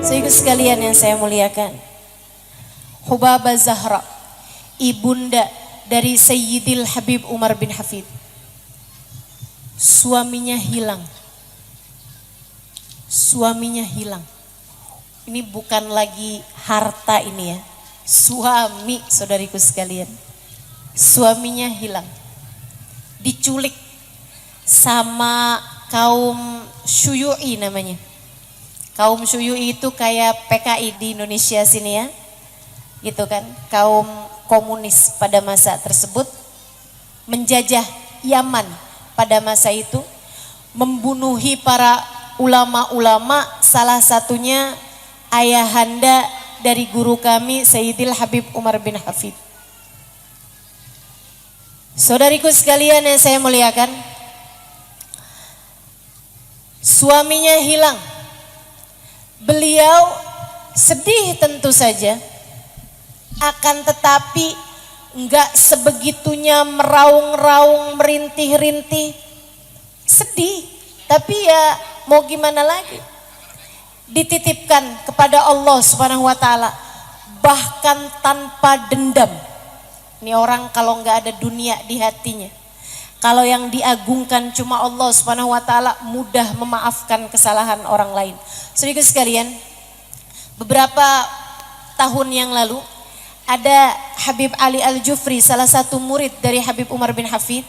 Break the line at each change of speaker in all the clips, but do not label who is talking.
Saudara sekalian yang saya muliakan, Hubabah Zahra, ibunda dari Sayyidil Habib Umar bin Hafid, suaminya hilang. Suaminya hilang. Ini bukan lagi harta ini ya, suami, saudariku sekalian. Suaminya hilang, diculik sama kaum Syuyu'i namanya. Kaum Syuyu'i itu kayak PKI di Indonesia sini ya, gitu kan. Kaum komunis pada masa tersebut menjajah Yaman pada masa itu, membunuhi para ulama-ulama, salah satunya ayahanda dari guru kami Sayyidil Habib Umar bin Hafid. Saudariku sekalian yang saya muliakan, suaminya hilang. Beliau sedih tentu saja, akan tetapi enggak sebegitunya meraung-raung, merintih-rintih. Sedih, tapi ya mau gimana lagi? Dititipkan kepada Allah Subhanahu wa taala, bahkan tanpa dendam. Ini orang kalau enggak ada dunia di hatinya, kalau yang diagungkan cuma Allah Subhanahu wa taala, mudah memaafkan kesalahan orang lain. Saudara sekalian, beberapa tahun yang lalu ada Habib Ali Al-Jufri, salah satu murid dari Habib Umar bin Hafid.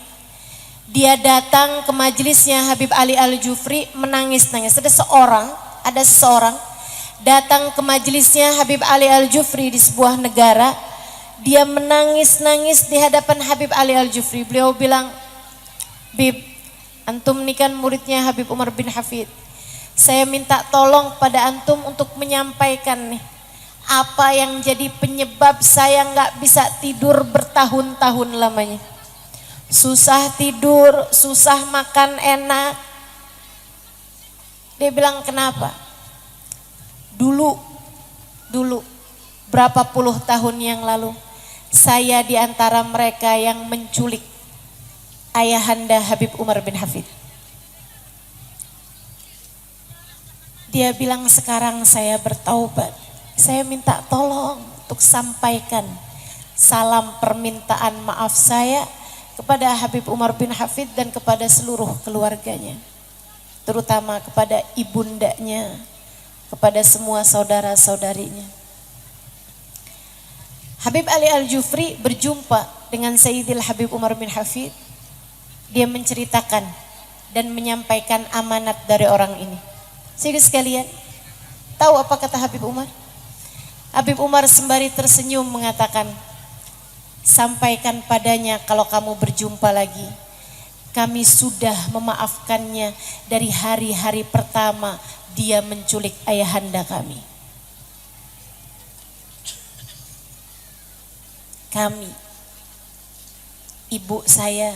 Dia datang ke majelisnya Habib Ali Al-Jufri, menangis-nangis. Ada seseorang datang ke majelisnya Habib Ali Al-Jufri di sebuah negara. Dia menangis-nangis di hadapan Habib Ali Al-Jufri. Beliau bilang, "Bib, antum ini kan muridnya Habib Umar bin Hafid. Saya minta tolong pada antum untuk menyampaikan nih, apa yang jadi penyebab saya nggak bisa tidur bertahun-tahun lamanya. Susah tidur, susah makan enak." Dia bilang, "Kenapa? Dulu berapa puluh tahun yang lalu, saya di antara mereka yang menculik ayahanda Habib Umar bin Hafid." Dia bilang, "Sekarang saya bertaubat. Saya minta tolong untuk sampaikan salam permintaan maaf saya kepada Habib Umar bin Hafid dan kepada seluruh keluarganya, terutama kepada ibundanya, kepada semua saudara-saudarinya." Habib Ali Al-Jufri berjumpa dengan Sayyidil Habib Umar bin Hafid. Dia menceritakan dan menyampaikan amanat dari orang ini. Saudara sekalian, tahu apa kata Habib Umar? Habib Umar sembari tersenyum mengatakan, "Sampaikan padanya kalau kamu berjumpa lagi, kami sudah memaafkannya dari hari-hari pertama dia menculik ayahanda kami. Kami, ibu saya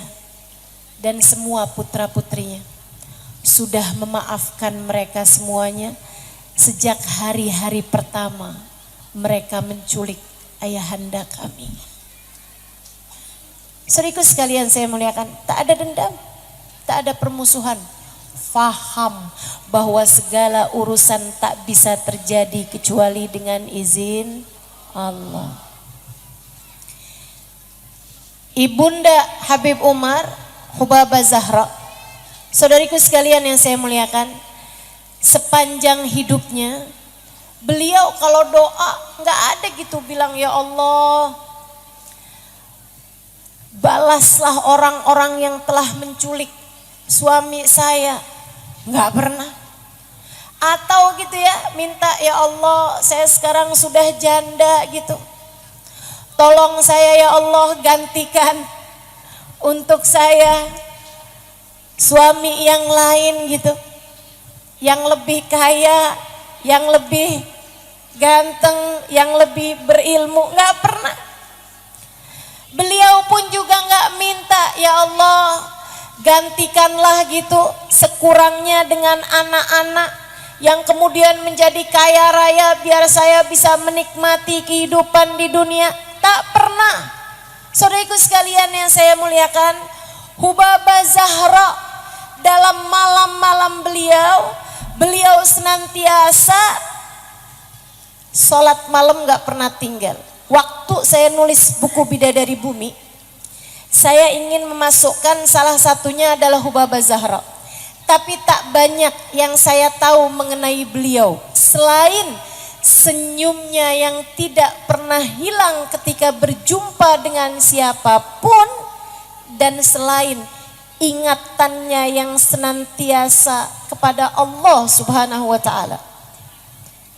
dan semua putra-putrinya sudah memaafkan mereka semuanya sejak hari-hari pertama mereka menculik ayahanda kami." Saudaraku sekalian saya muliakan, tak ada dendam, tak ada permusuhan. Faham bahwa segala urusan tak bisa terjadi kecuali dengan izin Allah. Ibunda Habib Umar, Hubabah Zahra, saudariku sekalian yang saya muliakan, sepanjang hidupnya beliau kalau doa nggak ada gitu bilang, "Ya Allah, balaslah orang-orang yang telah menculik suami saya." Nggak pernah. Atau gitu ya, minta, "Ya Allah, saya sekarang sudah janda gitu, tolong saya ya Allah gantikan untuk saya suami yang lain gitu, yang lebih kaya, yang lebih ganteng, yang lebih berilmu." Nggak pernah. Beliau pun juga nggak minta, "Ya Allah, gantikanlah gitu sekurangnya dengan anak-anak yang kemudian menjadi kaya raya biar saya bisa menikmati kehidupan di dunia." Tak pernah. Saudaraku sekalian yang saya muliakan, Hubabah Zahra dalam malam-malam beliau senantiasa sholat malam gak pernah tinggal. Waktu saya nulis buku Bidadari Bumi, saya ingin memasukkan salah satunya adalah Hubabah Zahra. Tapi tak banyak yang saya tahu mengenai beliau selain senyumnya yang tidak pernah hilang ketika berjumpa dengan siapapun, dan selain ingatannya yang senantiasa kepada Allah Subhanahu wa taala.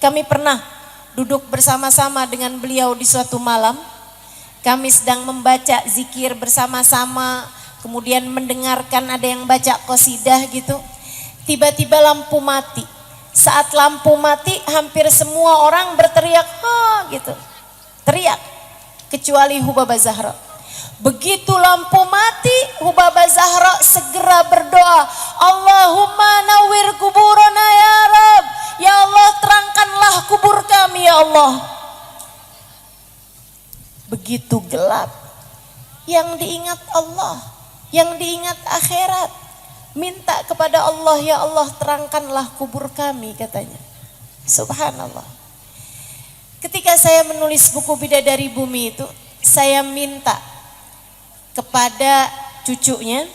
Kami pernah duduk bersama-sama dengan beliau di suatu malam. Kami sedang membaca zikir bersama-sama, kemudian mendengarkan ada yang baca qasidah gitu. Tiba-tiba lampu mati. Saat lampu mati hampir semua orang berteriak ha gitu. Teriak kecuali Hubabah Zahra. Begitu lampu mati, Hubabah Zahra segera berdoa, Allahumma nawwir kuburana ya Rabb. Ya Allah, terangkanlah kubur kami ya Allah. Begitu gelap, yang diingat Allah, yang diingat akhirat. Minta kepada Allah, ya Allah terangkanlah kubur kami katanya. Subhanallah. Ketika saya menulis buku Bidadari Bumi itu, saya minta kepada cucunya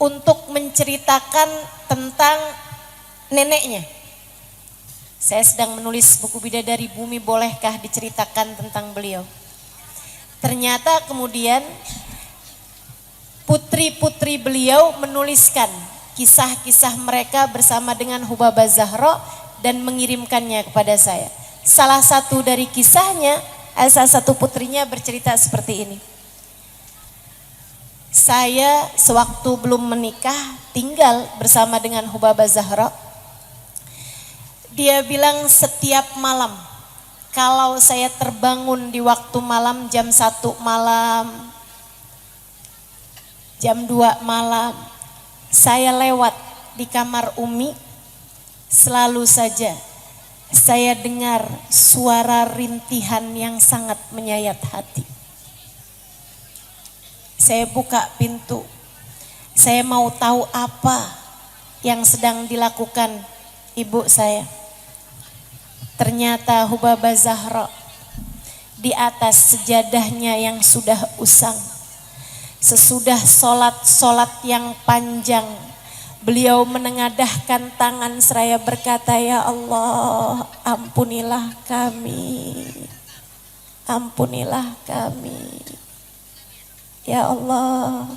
untuk menceritakan tentang neneknya. Saya sedang menulis buku Bidadari Bumi, bolehkah diceritakan tentang beliau? Ternyata kemudian putri-putri beliau menuliskan kisah-kisah mereka bersama dengan Hubabah Zahra dan mengirimkannya kepada saya. Salah satu dari kisahnya, salah satu putrinya bercerita seperti ini. Saya sewaktu belum menikah tinggal bersama dengan Hubabah Zahra. Dia bilang setiap malam, kalau saya terbangun di waktu malam jam 1 malam, jam 2 malam, saya lewat di kamar Umi, selalu saja saya dengar suara rintihan yang sangat menyayat hati. Saya buka pintu, saya mau tahu apa yang sedang dilakukan ibu saya. Ternyata Hubabah Zahra di atas sejadahnya yang sudah usang, sesudah sholat yang panjang, beliau menengadahkan tangan seraya berkata, ya Allah, ampunilah kami, ampunilah kami. Ya Allah,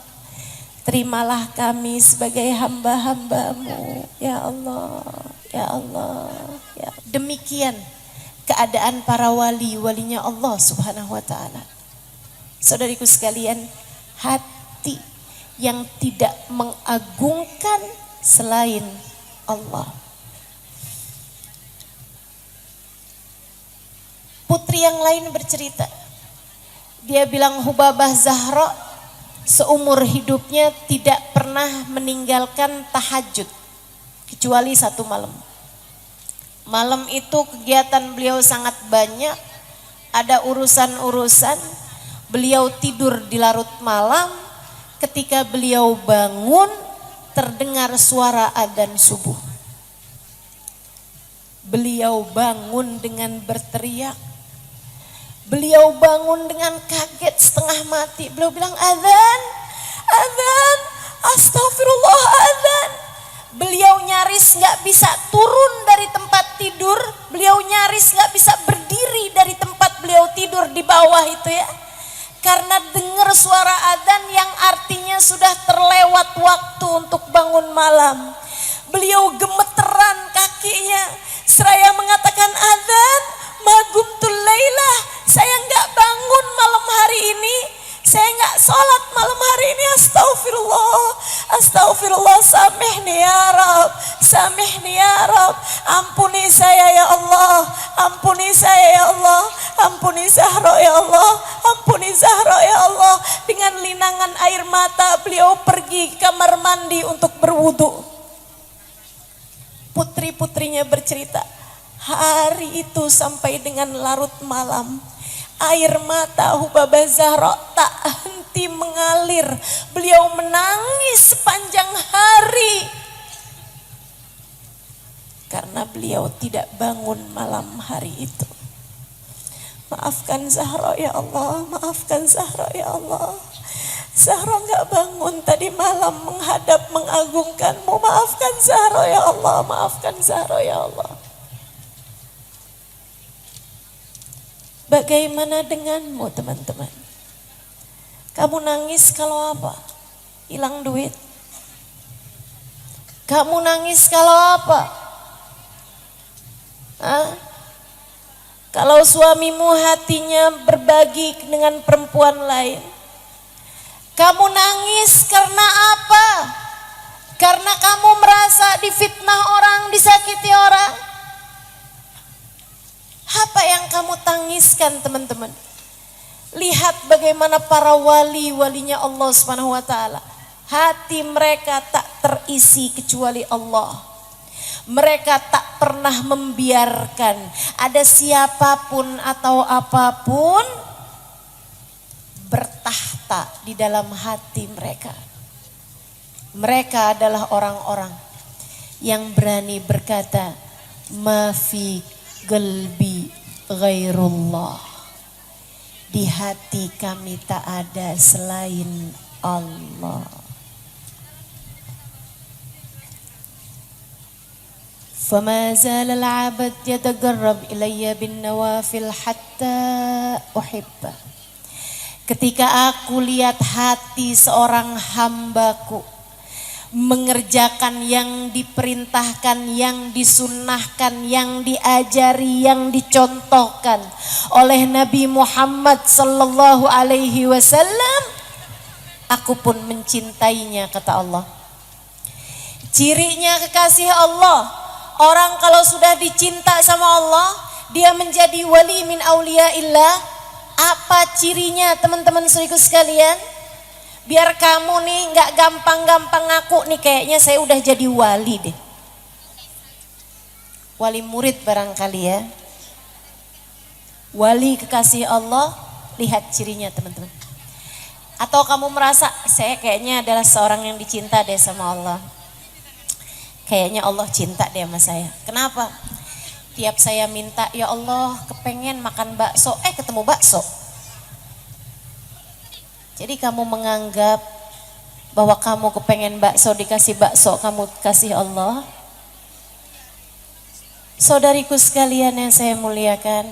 terimalah kami sebagai hamba-hambamu. Ya Allah, ya Allah, ya. Demikian keadaan para wali-walinya Allah Subhanahu wa ta'ala. Saudariku sekalian, hati yang tidak mengagungkan selain Allah. Putri yang lain bercerita, dia bilang Hubabah Zahra seumur hidupnya tidak pernah meninggalkan tahajud kecuali 1 malam. Malam itu kegiatan beliau sangat banyak, ada urusan-urusan. Beliau tidur di larut malam, ketika beliau bangun terdengar suara adzan subuh. Beliau bangun dengan berteriak. Beliau bangun dengan kaget setengah mati. Beliau bilang adzan, adzan, astagfirullah adzan. Beliau nyaris gak bisa turun dari tempat tidur. Beliau nyaris gak bisa berdiri dari tempat beliau tidur di bawah itu ya. Karena dengar suara adzan yang artinya sudah terlewat waktu untuk bangun malam. Beliau gemeteran kakinya seraya mengatakan adzan, magumtul lailah, saya enggak bangun malam hari ini, saya enggak sholat malam hari ini, astagfirullah, astagfirullah, samihni ya Rab, samihni ya Rab, ampuni saya ya Allah, ampuni saya ya Allah, ampuni Zahra ya Allah, ampuni Zahra ya Allah. Dengan linangan air mata beliau pergi ke kamar mandi untuk berwudu. Putri-putrinya bercerita, hari itu sampai dengan larut malam, air mata Hubabah Zahra tak henti mengalir. Beliau menangis sepanjang hari karena beliau tidak bangun malam hari itu. Maafkan Zahra ya Allah, maafkan Zahra ya Allah. Zahra gak bangun tadi malam menghadap mengagungkanmu. Maafkan Zahra ya Allah, maafkan Zahra ya Allah. Bagaimana denganmu teman-teman? Kamu nangis kalau apa? Hilang duit. Kamu nangis kalau apa? Hah? Kalau suamimu hatinya berbagi dengan perempuan lain. Kamu nangis karena apa? Karena kamu merasa difitnah orang, disakiti orang. Apa yang kamu tangiskan teman-teman? Lihat bagaimana para wali-walinya Allah Subhanahu wa taala. Hati mereka tak terisi kecuali Allah. Mereka tak pernah membiarkan ada siapapun atau apapun bertahta di dalam hati mereka. Mereka adalah orang-orang yang berani berkata, ma fi qalbi ghairullah. Di hati kami tak ada selain Allah. فما زال العبد يتقرب إلي بالنوافل حتى أحبه. Ketika aku lihat hati seorang hambaku mengerjakan yang diperintahkan, yang disunnahkan, yang diajari, yang dicontohkan oleh Nabi Muhammad sallallahu alaihi wasallam, aku pun mencintainya, kata Allah. Cirinya kekasih Allah. Orang kalau sudah dicinta sama Allah, dia menjadi wali min auliyaillah. Apa cirinya teman-teman saudaraku sekalian? Biar kamu nih gak gampang-gampang ngaku nih, kayaknya saya udah jadi wali deh. Wali murid barangkali ya. Wali kekasih Allah, lihat cirinya teman-teman. Atau kamu merasa saya kayaknya adalah seorang yang dicinta deh sama Allah. Kayaknya Allah cinta deh sama saya. Kenapa? Tiap saya minta, ya Allah kepengen makan bakso, ketemu bakso. Jadi kamu menganggap bahwa kamu kepengen bakso, dikasih bakso, kamu kasih Allah. Saudariku sekalian yang saya muliakan,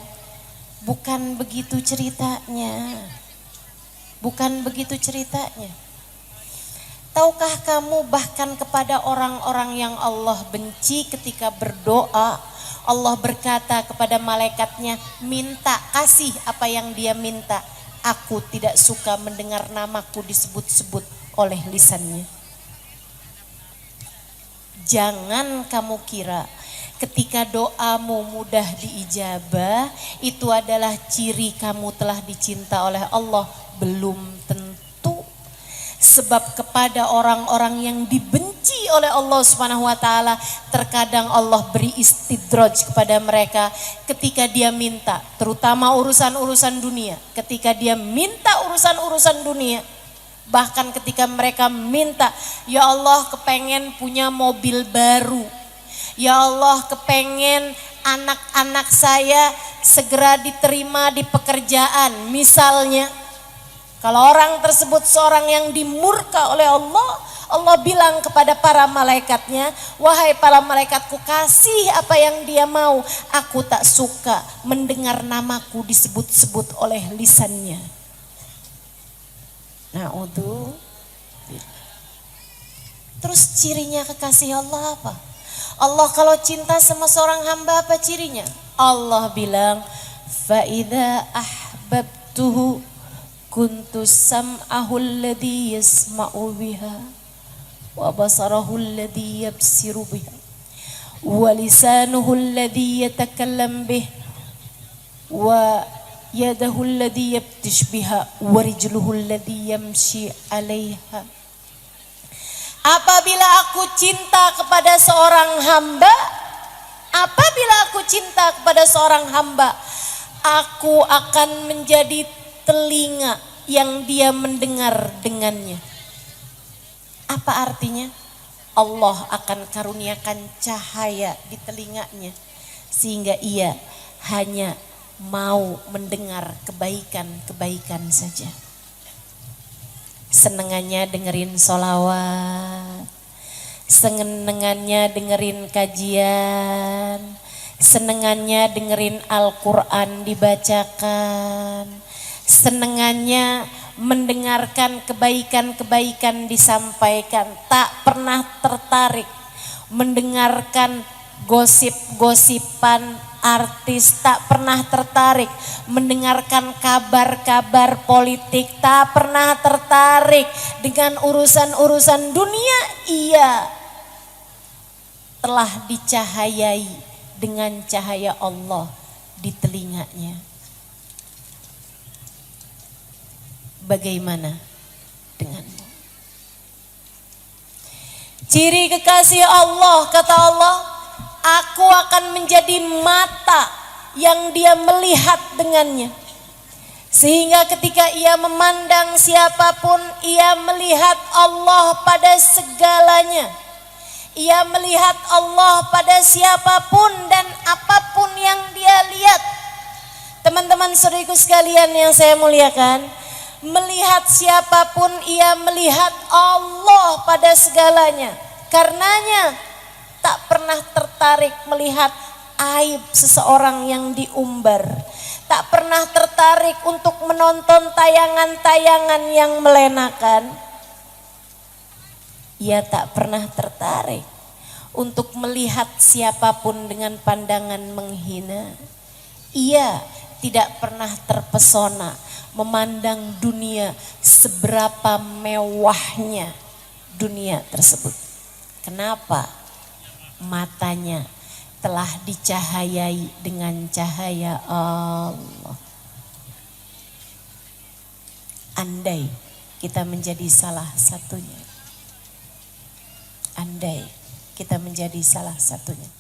bukan begitu ceritanya. Bukan begitu ceritanya. Tahukah kamu bahkan kepada orang-orang yang Allah benci ketika berdoa, Allah berkata kepada malaikatnya, minta, kasih apa yang dia minta. Aku tidak suka mendengar namaku disebut-sebut oleh lisannya. Jangan kamu kira ketika doamu mudah diijabah, itu adalah ciri kamu telah dicinta oleh Allah. Belum tentu. Sebab kepada orang-orang yang dibenci oleh Allah Subhanahu wa taala, terkadang Allah beri istidraj kepada mereka ketika dia minta, terutama urusan-urusan dunia. Ketika dia minta urusan-urusan dunia, bahkan ketika mereka minta, ya Allah kepengen punya mobil baru. Ya Allah kepengen anak-anak saya segera diterima di pekerjaan misalnya. Kalau orang tersebut seorang yang dimurka oleh Allah, Allah bilang kepada para malaikatnya, wahai para malaikatku, kasih apa yang dia mau. Aku tak suka mendengar namaku disebut-sebut oleh lisannya. Terus cirinya kekasih Allah apa? Allah kalau cinta sama seorang hamba apa cirinya? Allah bilang, fa idza ahbabtuhu kuntu sam'ahu alladhi yasma'u biha wa basarahu alladhi yabsiru biha wa lisanuhu alladhi yatakallam bih wa yadahu alladhi yabtish biha wa rijluhu alladhi yamshi 'alayha. Apabila aku cinta kepada seorang hamba, aku akan menjadi telinga yang dia mendengar dengannya. Apa artinya? Allah akan karuniakan cahaya di telinganya sehingga ia hanya mau mendengar kebaikan-kebaikan saja. Senengannya dengerin sholawat, senengannya dengerin kajian, senengannya dengerin Al-Quran dibacakan, senengannya mendengarkan kebaikan-kebaikan disampaikan, tak pernah tertarik mendengarkan gosip-gosipan artis, tak pernah tertarik mendengarkan kabar-kabar politik, tak pernah tertarik dengan urusan-urusan dunia. Ia telah dicahayai dengan cahaya Allah di telinganya. Bagaimana denganmu? Ciri kekasih Allah, kata Allah, aku akan menjadi mata yang dia melihat dengannya. Sehingga ketika ia memandang siapapun, ia melihat Allah pada segalanya. Ia melihat Allah pada siapapun dan apapun yang dia lihat. Teman-teman saudaraku sekalian yang saya muliakan, melihat siapapun ia melihat Allah pada segalanya. Karenanya tak pernah tertarik melihat aib seseorang yang diumbar. Tak pernah tertarik untuk menonton tayangan-tayangan yang melenakan. Ia tak pernah tertarik untuk melihat siapapun dengan pandangan menghina. Ia tidak pernah terpesona memandang dunia seberapa mewahnya dunia tersebut. Kenapa? Matanya telah dicahayai dengan cahaya Allah. Andai kita menjadi salah satunya. Andai kita menjadi salah satunya.